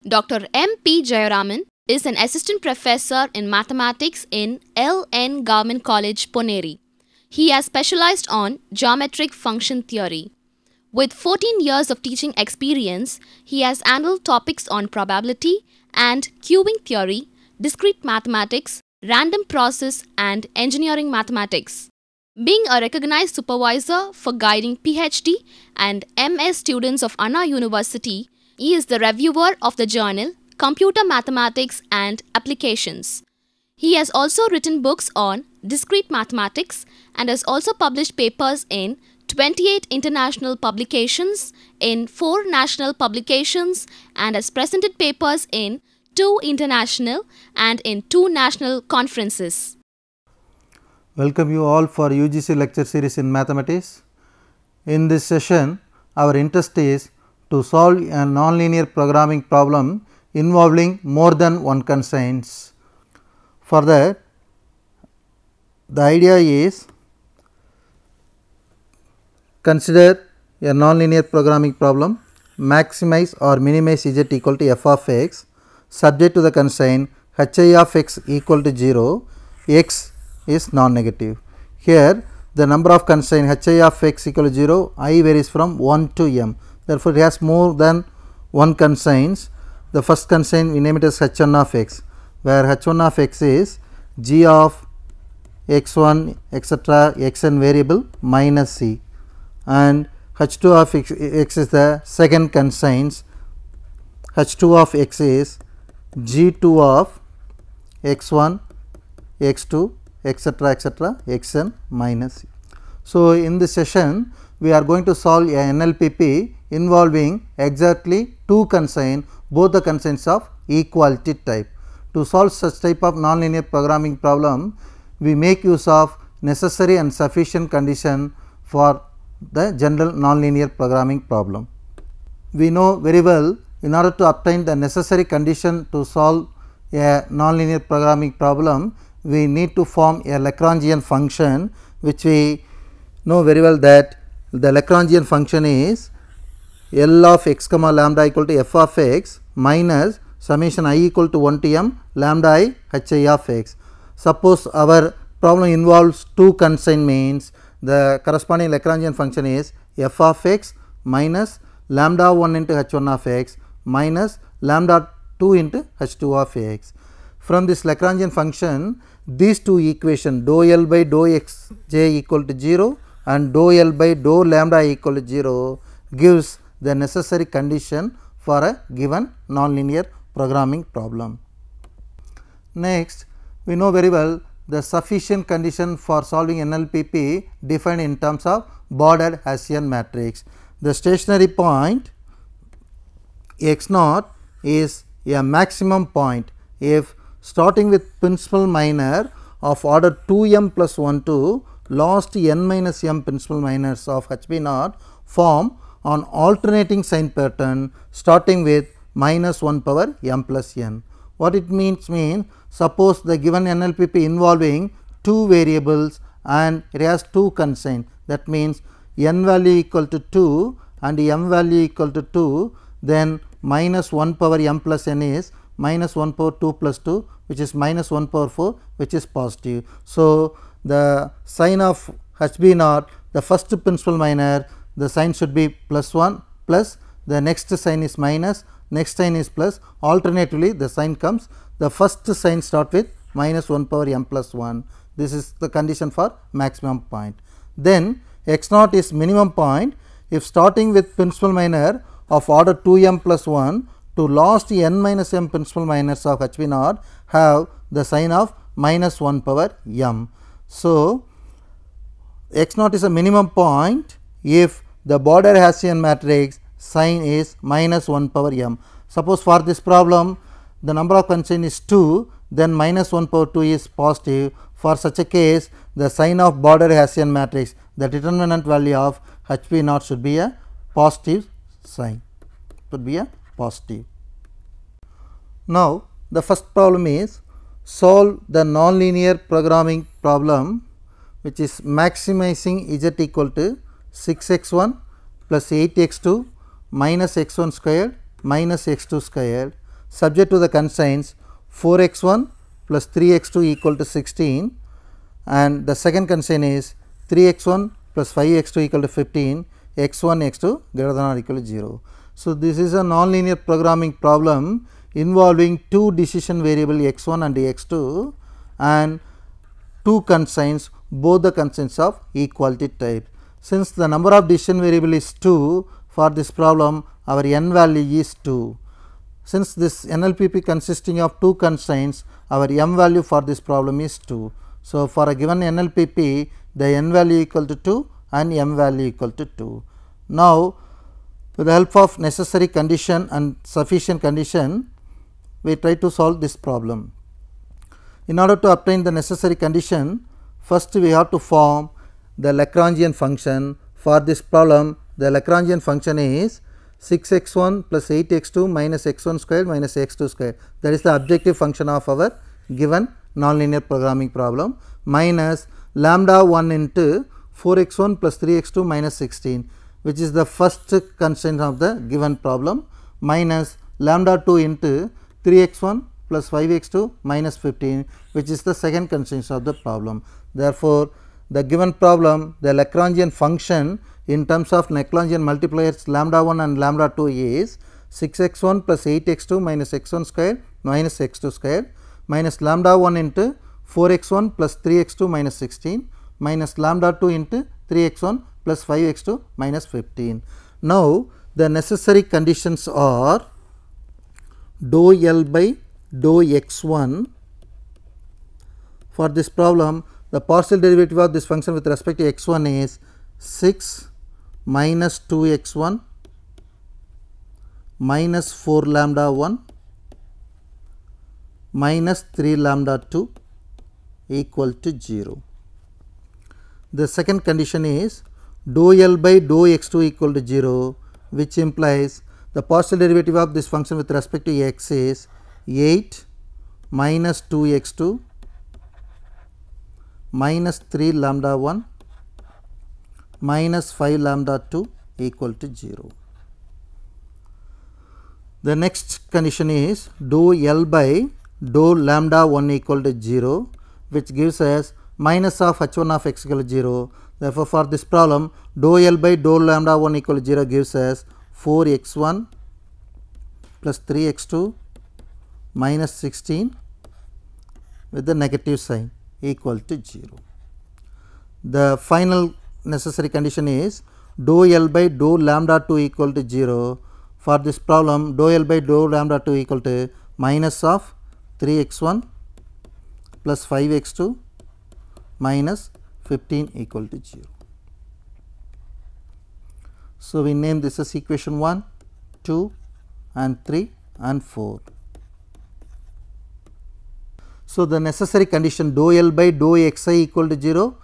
Dr. M. P. Jayaraman is an assistant professor in mathematics in L.N. Government College, Poneri. He has specialized on geometric function theory. With 14 years of teaching experience, he has handled topics on probability and queuing theory, discrete mathematics, random process, and engineering mathematics. Being a recognized supervisor for guiding PhD and MS students of Anna University, he is the reviewer of the journal Computer Mathematics and Applications. He has also written books on discrete mathematics and has also published papers in 28 international publications, in 4 national publications, and has presented papers in 2 international and in 2 national conferences. Welcome you all for UGC lecture series in mathematics. In this session, our interest is to solve a nonlinear programming problem involving more than one constraints. For that, the idea is consider a nonlinear programming problem, maximize or minimize z equal to f of x subject to the constraint hi of x equal to 0, x is non-negative. Here the number of constraints hi of x equal to 0, I varies from 1 to m. Therefore, it has more than one constraints. The first constraint we name it as h1 of x, where h1 of x is g of x1 etc. xn variable minus c, and h2 of x is the second constraint. h2 of x is g2 of x1 x2 etc. etc. xn minus c. So, in this session we are going to solve a NLPP involving exactly 2 constraints, both the constraints of equality type. To solve such type of nonlinear programming problem, we make use of necessary and sufficient condition for the general nonlinear programming problem. We know very well, in order to obtain the necessary condition to solve a nonlinear programming problem, we need to form a Lagrangian function, which we know very well that the Lagrangian function is L of x comma lambda equal to f of x minus summation I equal to 1 to m lambda I hi of x. Suppose our problem involves 2 constraint, means the corresponding Lagrangian function is f of x minus lambda 1 into h1 of x minus lambda 2 into h2 of x. From this Lagrangian function, these 2 equations dou L by dou x j equal to 0 and dou L by dou lambda equal to 0 gives the necessary condition for a given nonlinear programming problem. Next, we know very well the sufficient condition for solving NLPP defined in terms of bordered Hessian matrix. The stationary point x naught is a maximum point if starting with principal minor of order 2m plus 1 to last n minus m principal minors of HB naught form on alternating sign pattern starting with minus 1 power m plus n. What it means suppose the given NLPP involving 2 variables and it has 2 constraints, that means n value equal to 2 and m value equal to 2, then minus 1 power m plus n is minus 1 power 2 plus 2, which is minus 1 power 4, which is positive. So, the sign of HB naught, the first principal minor, the sign should be plus 1 plus, the next sign is minus, next sign is plus, alternatively the sign comes, the first sign start with minus 1 power m plus 1. This is the condition for maximum point. Then x naught is minimum point if starting with principal minor of order 2m plus 1 to last n minus m principal minors of HB naught have the sign of minus 1 power m. So, x naught is a minimum point if the border Hessian matrix sign is minus 1 power m. Suppose for this problem the number of constraints is 2, then minus 1 power 2 is positive. For such a case, the sign of border Hessian matrix, the determinant value of HB naught should be a positive sign, should be a positive. Now, the first problem is solve the nonlinear programming problem, which is maximizing z equal to 6x1 plus 8x2 minus x1 squared minus x2 squared. subject to the constraints 4x1 plus 3x2 equal to 16, and the second constraint is 3x1 plus 5x2 equal to 15, x1 x2 greater than or equal to 0. So, this is a nonlinear programming problem involving two decision variable x1 and x2 and two constraints, both the constraints of equality type. Since the number of decision variable is 2, for this problem our n value is 2. Since this NLPP consisting of two constraints, our m value for this problem is 2. So, for a given NLPP, the n value equal to 2 and m value equal to 2. Now, with the help of necessary condition and sufficient condition, we try to solve this problem. In order to obtain the necessary condition, first we have to form the Lagrangian function. For this problem, the Lagrangian function is 6x1 plus 8x2 minus x1 square minus x2 square. That is the objective function of our given nonlinear programming problem, minus lambda 1 into 4x1 plus 3x2 minus 16, which is the first constraint of the given problem, minus lambda 2 into 3x1 plus 5x2 minus 15, which is the second constraint of the problem. Therefore, the given problem, the Lagrangian function in terms of Lagrangian multipliers lambda 1 and lambda 2 is 6x1 plus 8x2 minus x1 square minus x2 square, minus lambda 1 into 4x1 plus 3x2 minus 16 minus lambda 2 into 3x1 plus 5x2 minus 15. Now, the necessary conditions are dou L by dou x1. For this problem, the partial derivative of this function with respect to x1 is 6 minus 2x1 minus 4 lambda 1 minus 3 lambda 2 equal to 0. The second condition is dou L by dou x2 equal to 0, which implies the partial derivative of this function with respect to x is 8 minus 2x2 minus 3 lambda 1 minus 5 lambda 2 equal to 0. The next condition is dou L by dou lambda 1 equal to 0, which gives us minus of h1 of x equal to 0. Therefore, for this problem, dou L by dou lambda 1 equal to 0 gives us 4x1 plus 3x2 minus 16 with the negative sign equal to 0. The final necessary condition is dou L by dou lambda 2 equal to 0. For this problem, dou L by dou lambda 2 equal to minus of 3x1 plus 5x2 minus 15 equal to 0. So, we name this as equation 1, 2 and 3 and 4. So, the necessary condition dou L by dou xi equal to 0.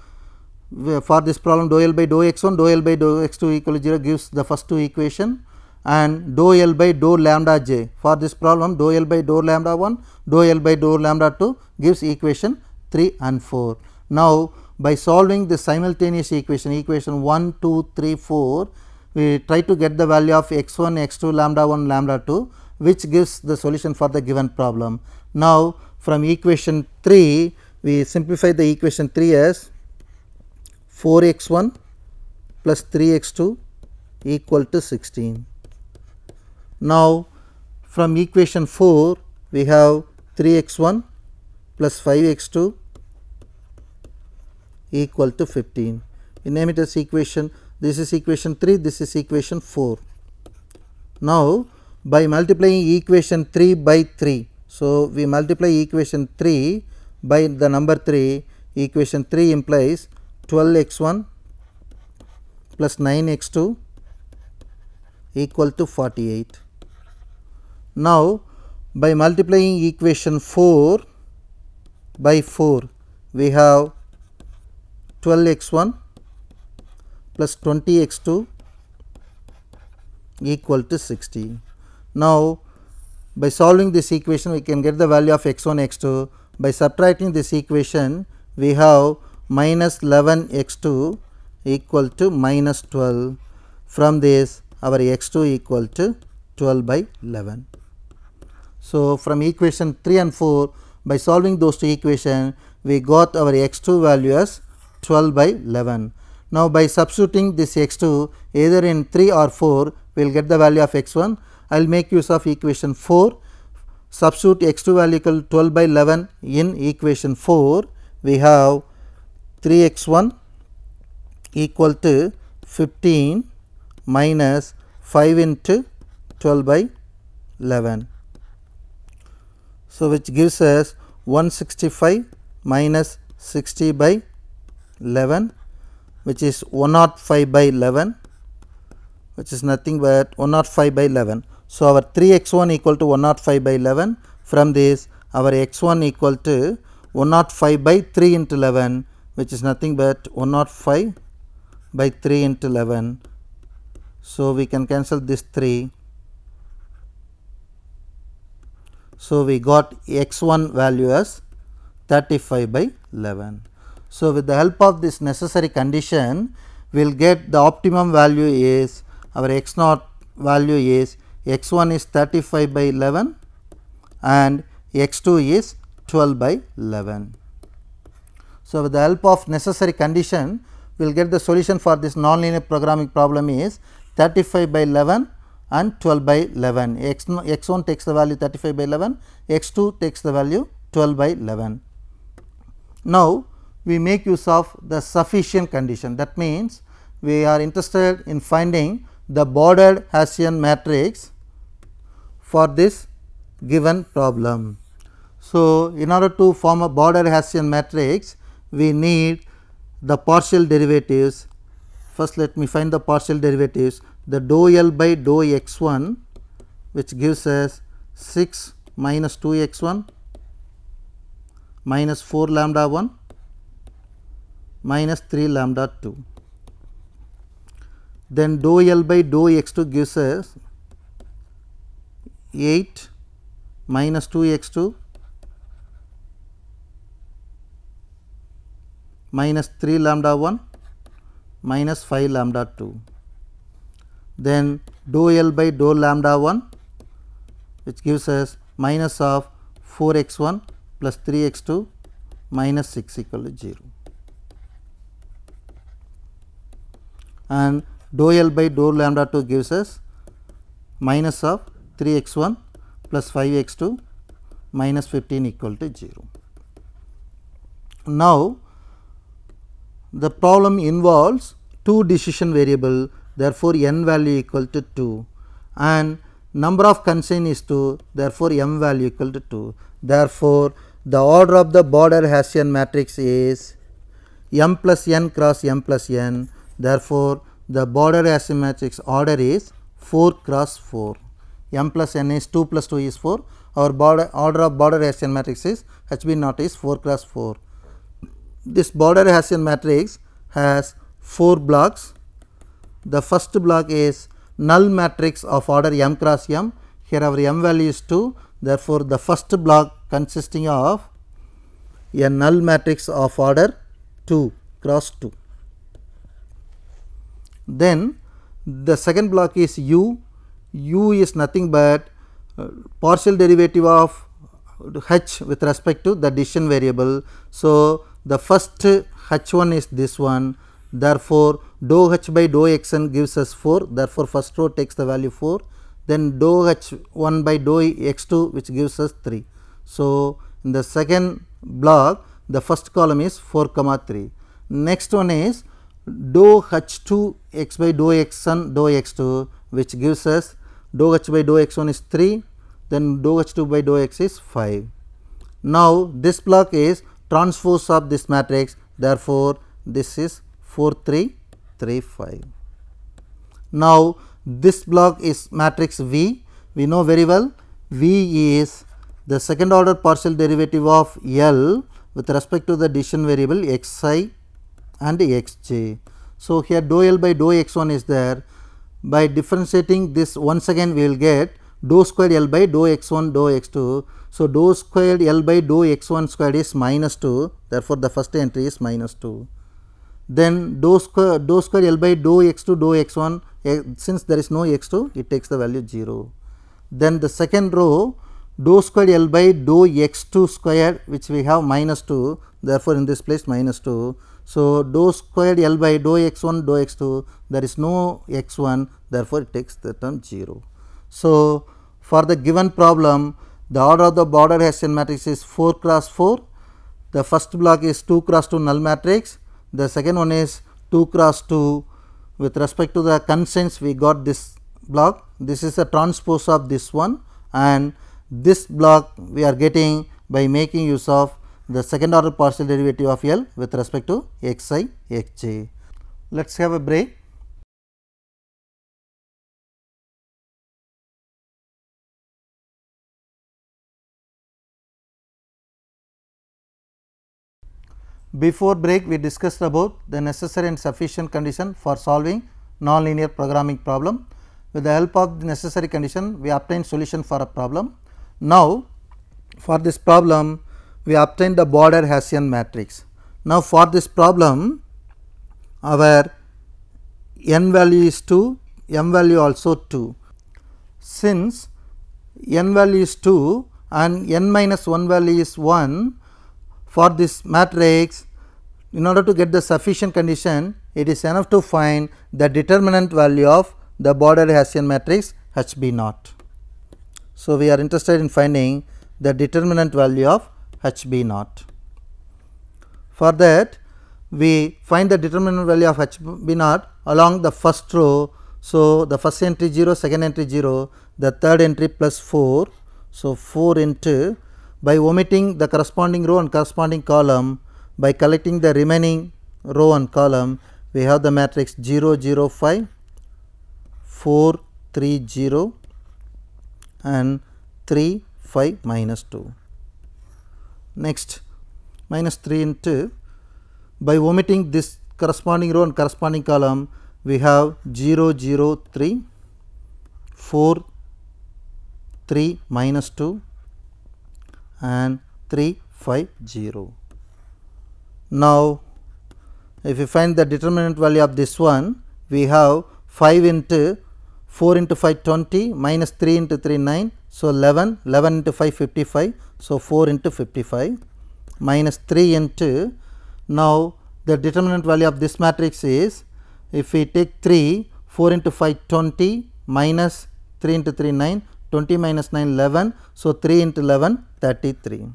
For this problem, dou L by dou x1, dou L by dou x2 equal to 0 gives the first two equation, and dou L by dou lambda j. For this problem, dou L by dou lambda 1, dou L by dou lambda 2 gives equation 3 and 4. Now, by solving the simultaneous equation, equation 1, 2, 3, 4, we try to get the value of x1, x2, lambda 1, lambda 2, which gives the solution for the given problem. Now, from equation 3, we simplify the equation 3 as 4x1 plus 3x2 equal to 16. Now, from equation 4, we have 3x1 plus 5x2 equal to 15. We name it as equation, this is equation 3, this is equation 4. Now, by multiplying equation 3 by 3, so we multiply equation 3 by the number 3, equation 3 implies 12x1 plus 9x2 equal to 48. Now, by multiplying equation 4 by 4, we have 12x1 plus 20x2 equal to 60. Now, by solving this equation, we can get the value of x1, x2. By subtracting this equation, we have minus 11x2 equal to minus 12. From this, our x2 equal to 12 by 11. So, from equation 3 and 4, by solving those two equations, we got our x2 value as 12 by 11. Now, by substituting this x2 either in 3 or 4, we will get the value of x1. I will make use of equation 4. Substitute x2 value equal to 12 by 11 in equation 4. We have 3x1 equal to 15 minus 5 into 12 by 11. So, which gives us 165 minus 60 by 11, which is 105 by 11, which is nothing but 105 by 11. So, our 3x1 equal to 105 by 11. From this, our x1 equal to 105 by 3 into 11, which is nothing but 105 by 3 into 11. So, we can cancel this 3. So, we got x1 value as 35 by 11. So, with the help of this necessary condition, we will get the optimum value is our x0 value is x1 is 35 by 11 and x2 is 12 by 11. So, with the help of necessary condition, we will get the solution for this nonlinear programming problem is 35 by 11 and 12 by 11. X1 takes the value 35 by 11, x2 takes the value 12 by 11. Now, we make use of the sufficient condition. That means, we are interested in finding the bordered Hessian matrix for this given problem. So, in order to form a bordered Hessian matrix, we need the partial derivatives. First, let me find the partial derivatives. The dou L by dou x1, which gives us 6 minus 2 x1 minus 4 lambda 1 minus 3 lambda 2. Then dou L by dou x2 gives us 8 minus 2 x2 minus 3 lambda 1 minus 5 lambda 2. Then dou L by dou lambda 1, which gives us minus of 4 x1 plus 3 x2 minus 6 equal to 0. And dou L by dou lambda 2 gives us minus of 3 x1 plus 5 x2 minus 15 equal to 0. Now, the problem involves two decision variable, therefore, n value equal to 2 and number of constraint is 2, therefore, m value equal to 2. Therefore, the order of the border Hessian matrix is m plus n cross m plus n. Therefore, the border Hessian matrix order is 4 cross 4. M plus n is 2 plus 2 is 4. Our order of border Hessian matrix is HB naught is 4 cross 4. This border Hessian matrix has 4 blocks. The first block is null matrix of order m cross m. Here our m value is 2. Therefore, the first block consisting of a null matrix of order 2 cross 2. Then the second block is u. U is nothing but partial derivative of h with respect to the decision variable. So, the first h1 is this one. Therefore, dou h by dou xn gives us 4. Therefore, first row takes the value 4. Then dou h1 by dou x2, which gives us 3. So, in the second block, the first column is 4 comma 3. Next one is dou h2 x by dou xn dou x2, which gives us dou h by dou x1 is 3. Then dou h2 by dou x is 5. Now, this block is transpose of this matrix. Therefore, this is 4 3 3 5. Now, this block is matrix V. We know very well V is the second order partial derivative of L with respect to the decision variable xi and xj. So, here dou L by dou x1 is there. By differentiating this once again, we will get dou squared L by dou x1 dou x2. So, dou squared L by dou x1 squared is minus 2. Therefore, the first entry is minus 2. Then dou squared L by dou x2 dou x1, since there is no x2, it takes the value 0. Then the second row, dou squared L by dou x2 squared, which we have minus 2, therefore, in this place minus 2. So, dou squared L by dou x1 dou x2, there is no x1, therefore, it takes the term 0. So, for the given problem, the order of the border Hessian matrix is 4 cross 4. The first block is 2 cross 2 null matrix. The second one is 2 cross 2. With respect to the constraints, we got this block. This is a transpose of this one, and this block we are getting by making use of the second order partial derivative of L with respect to xi xj. Let us have a break. Before break, we discussed about the necessary and sufficient condition for solving nonlinear programming problem. With the help of the necessary condition, we obtained solution for a problem. Now, for this problem, we obtained the border Hessian matrix. Now, for this problem, our n value is 2, m value also 2. Since n value is 2 and n minus 1 value is 1, for this matrix, in order to get the sufficient condition, it is enough to find the determinant value of the border Hessian matrix HB naught. So, we are interested in finding the determinant value of HB naught. For that, we find the determinant value of HB naught along the first row. So, the first entry 0, second entry 0, the third entry plus 4. So, 4 into, by omitting the corresponding row and corresponding column, by collecting the remaining row and column, we have the matrix 0 0 5, 4 3 0 and 3 5 minus 2. Next, minus 3 into, by omitting this corresponding row and corresponding column, we have 0 0 3, 4 3 minus 2 and 3 5 0. Now, if we find the determinant value of this one, we have 5 into 4 into 5 20 minus 3 into 3 9. So, 11, 11 into 5 55. So, 4 into 55 minus 3 into, now the determinant value of this matrix is, if we take 3, 4 into 5 20 minus 3 into 3 9, 20 minus 9 11. So, 3 into 11 33.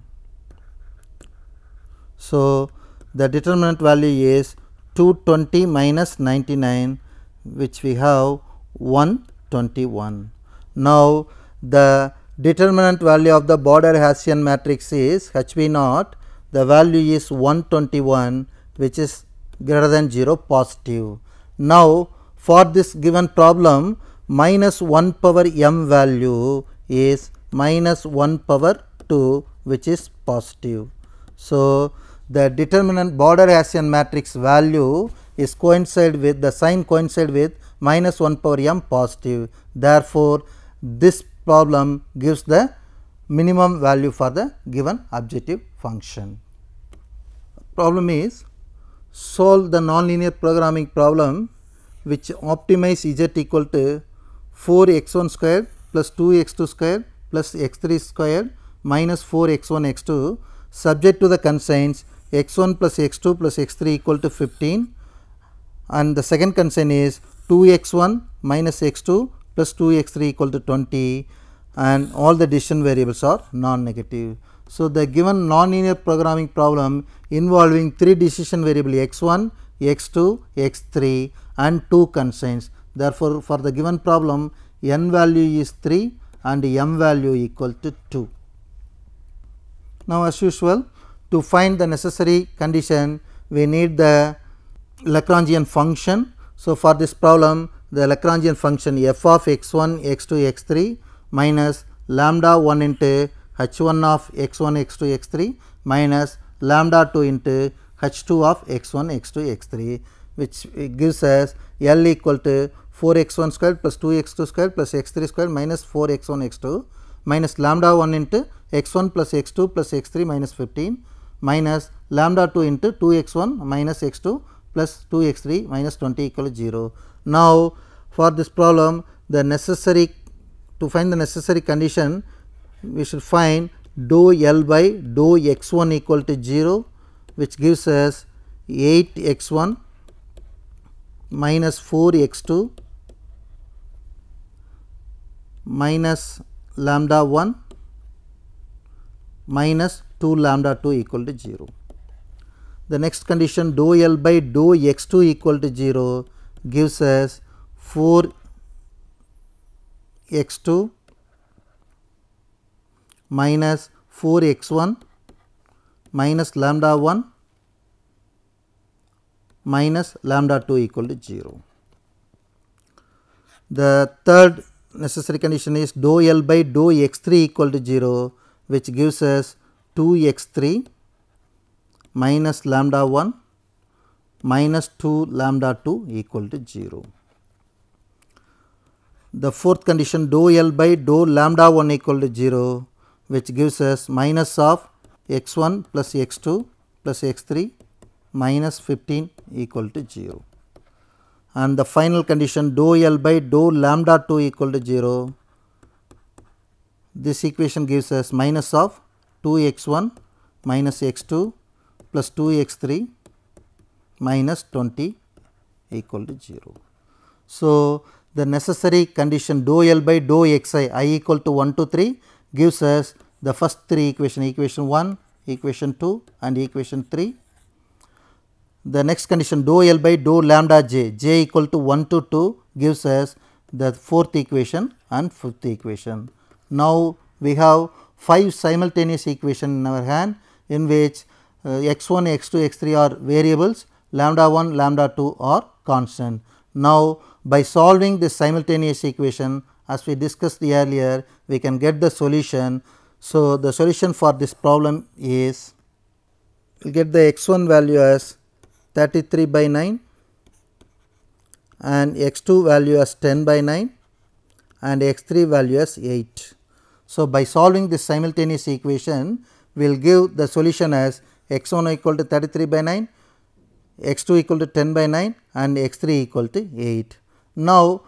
So, the determinant value is 220 minus 99, which we have 121. Now, the determinant value of the border Hessian matrix is HB naught, the value is 121, which is greater than 0, positive. Now, for this given problem, minus 1 power m value is minus 1 power 2, which is positive. So, the determinant border Hessian matrix value is coincide with, the sign coincide with minus 1 power m positive. Therefore, this problem gives the minimum value for the given objective function. Problem is, solve the nonlinear programming problem which optimize z equal to 4 x1 squared plus 2 x2 squared plus x3 squared minus 4 x1 x2 subject to the constraints x1 plus x2 plus x3 equal to 15, and the second constraint is 2 x1 minus x2 plus 2 x3 equal to 20, and all the decision variables are non-negative. So, the given nonlinear programming problem involving 3 decision variable x1, x2, x3 and 2 constraints. Therefore, for the given problem n value is 3 and m value equal to 2. Now, as usual, to find the necessary condition, we need the Lagrangian function. So, for this problem, the Lagrangian function f of x1, x2, x3 minus lambda 1 into h1 of x1, x2, x3 minus lambda 2 into h2 of x1, x2, x3, which gives us L equal to 4 x1 squared plus 2 x2 squared plus x3 squared minus 4 x1 x2 minus lambda 1 into x1 plus x2 plus x3 minus 15 minus lambda 2 into 2 x1 minus x2 plus 2 x3 minus 20 equal to 0. Now, for this problem, the necessary, to find the necessary condition, we should find dou L by dou x1 equal to 0, which gives us 8x1 minus 4x2 minus lambda 1 minus 2 lambda 2 equal to 0. The next condition, dou L by dou x2 equal to 0 gives us 4x2 minus 4x1 minus lambda 1 minus lambda 2 equal to 0. The third necessary condition is dou L by dou x3 equal to 0, which gives us 2x3 minus lambda 1 minus 2 lambda 2 equal to 0. The fourth condition, dou L by dou lambda 1 equal to 0, which gives us minus of x1 plus x2 plus x3 minus 15 equal to 0. And the final condition, dou L by dou lambda 2 equal to 0, this equation gives us minus of 2x1 minus x2 plus 2x3 minus 20 equal to 0. So, the necessary condition dou L by dou xi I equal to 1 to 3 gives us the first three equation, equation 1, equation 2 and equation 3. The next condition, dou L by dou lambda j equal to 1 to 2 gives us the fourth equation and fifth equation. Now, we have 5 simultaneous equations in our hand, in which x1, x2, x3 are variables, lambda 1, lambda 2 are constant. Now, by solving this simultaneous equation, as we discussed earlier, we can get the solution. So, the solution for this problem is, we will get the x1 value as 33 by 9 and x2 value as 10 by 9 and x3 value as 8. So, by solving this simultaneous equation, we will give the solution as x1 equal to 33 by 9, x2 equal to 10 by 9 and x3 equal to 8. Now,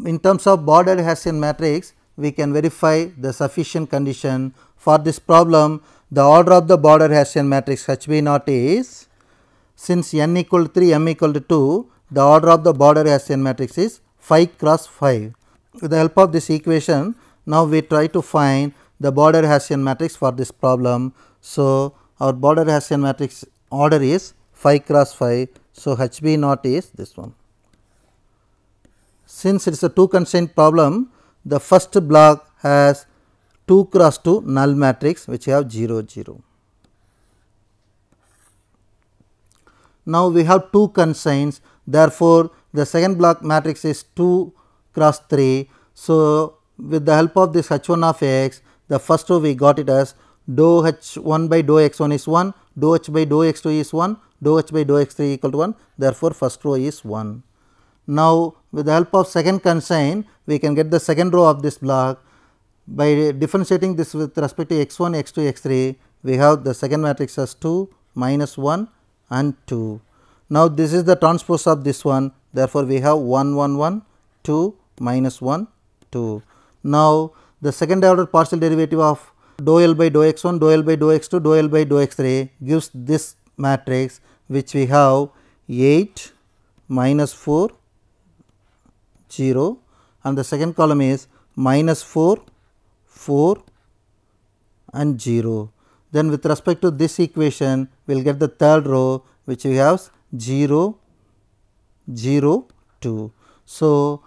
in terms of border Hessian matrix, we can verify the sufficient condition. For this problem, the order of the border Hessian matrix HB naught is, since n equal to 3, m equal to 2, the order of the border Hessian matrix is 5 cross 5. With the help of this equation, now we try to find the border Hessian matrix for this problem. So, our border Hessian matrix order is 5 cross 5. So, HB naught is this one. Since it is a 2 constraint problem, the first block has 2 cross 2 null matrix, which have 0 0. Now, we have 2 constraints, therefore, the second block matrix is 2 cross 3. So, with the help of this h1 of x, the first row we got it as dou h1 by dou x1 is 1, dou h by dou x2 is 1, dou h by dou x3 equal to 1, therefore, first row is 1. Now, with the help of second constraint, we can get the second row of this block. By differentiating this with respect to x1, x2, x3, we have the second matrix as 2, minus 1 and 2. Now, this is the transpose of this one, therefore, we have 1 1 1, 2, minus 1, 2. Now, the second order partial derivative of dou L by dou x1, dou L by dou x2, dou L by dou x3 gives this matrix, which we have 8, minus 4, 0, and the second column is minus 4, 4 and 0. Then with respect to this equation, we will get the third row, which we have 0, 0, 2. So,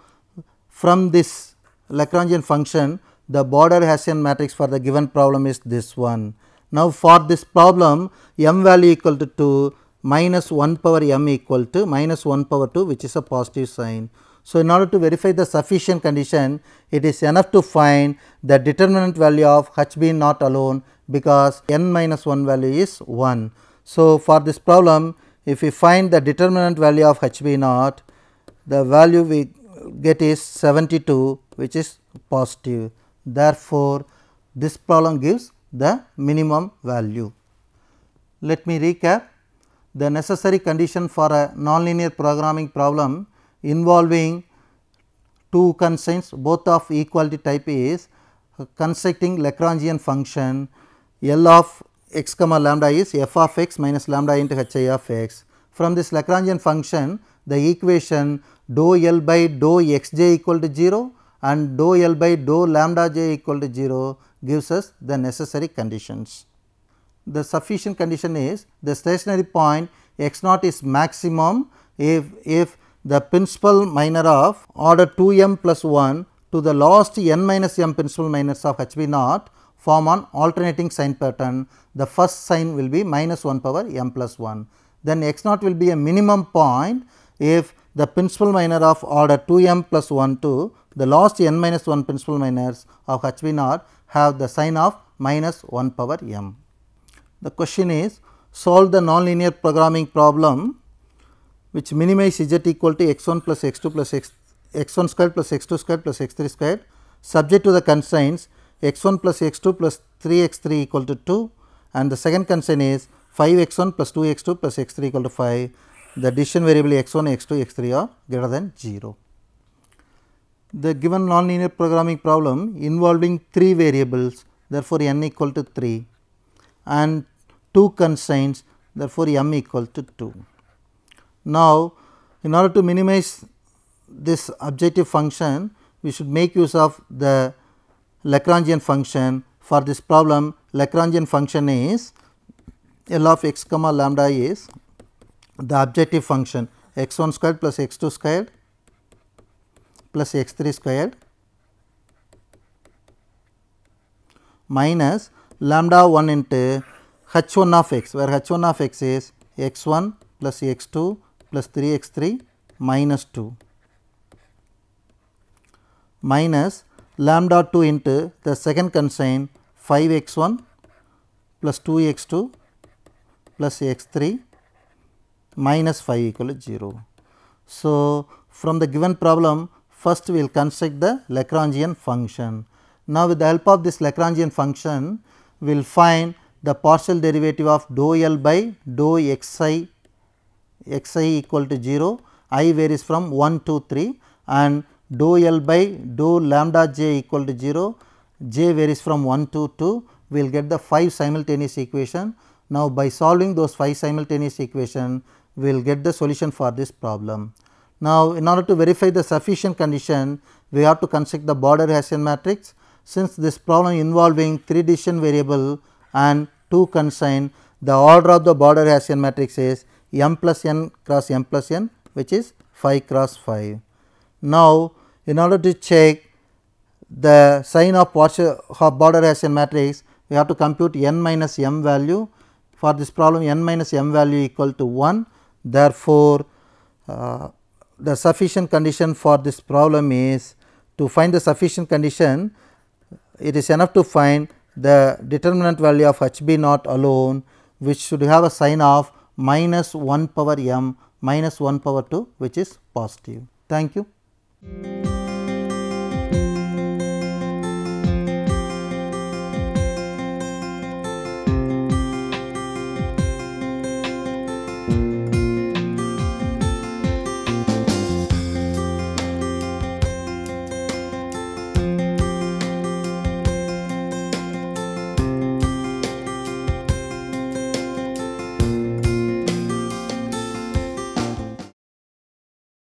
from this Lagrangian function, the border Hessian matrix for the given problem is this one. Now, for this problem, m value equal to 2, minus 1 power m equal to minus 1 power 2, which is a positive sign. So, in order to verify the sufficient condition, it is enough to find the determinant value of HB naught alone, because n minus 1 value is 1. So, for this problem, if we find the determinant value of HB naught, the value we get is 72, which is positive. Therefore, this problem gives the minimum value. Let me recap. The necessary condition for a nonlinear programming problem involving 2 constraints, both of equality type is constructing Lagrangian function L of x comma lambda is f of x minus lambda into h I of x. From this Lagrangian function, the equation dou L by dou x j equal to 0 and dou L by dou lambda j equal to 0 gives us the necessary conditions. The sufficient condition is the stationary point x naught is maximum if the principal minor of order 2m plus 1 to the last n minus m principal minors of h b naught form an alternating sign pattern. The first sign will be minus 1 power m plus 1. Then x naught will be a minimum point if the principal minor of order 2m plus 1 to the last n minus 1 principal minors of h b naught have the sign of minus 1 power m. The question is, solve the nonlinear programming problem which minimize z equal to x 1 plus x 2 plus x 1 squared plus x 2 squared plus x 3 squared subject to the constraints x 1 plus x 2 plus 3 x 3 equal to 2, and the second constraint is 5 x 1 plus 2 x 2 plus x 3 equal to 5. The decision variable x 1, x 2, x 3 are greater than 0. The given nonlinear programming problem involving 3 variables, therefore, n equal to 3 and 2 constraints, therefore, m equal to 2. Now, in order to minimize this objective function, we should make use of the Lagrangian function. For this problem, Lagrangian function is L of x comma lambda is the objective function x 1 squared plus x 2 squared plus x 3 squared minus lambda 1 into h 1 of x, where h 1 of x is x 1 plus x 2 plus 3 x 3 minus 2 minus lambda 2 into the second constraint 5 x 1 plus 2 x 2 plus x 3 minus 5 equal to 0. So, from the given problem, first we will construct the Lagrangian function. Now, with the help of this Lagrangian function, we will find the partial derivative of dou L by dou x I equal to 0, I varies from 1 to 3, and dou L by dou lambda j equal to 0, j varies from 1 to 2, we will get the 5 simultaneous equation. Now, by solving those 5 simultaneous equation, we will get the solution for this problem. Now, in order to verify the sufficient condition, we have to construct the border Hessian matrix. Since this problem involving 3 decision variable and 2 constraint, the order of the border Hessian matrix is m plus n cross m plus n, which is 5 cross 5. Now, in order to check the sign of border Hessian matrix, we have to compute n minus m value. For this problem, n minus m value equal to 1. Therefore, the sufficient condition for this problem is, to find the sufficient condition, it is enough to find the determinant value of h b naught alone, which should have a sign of minus 1 power m minus 1 power 2, which is positive. Thank you.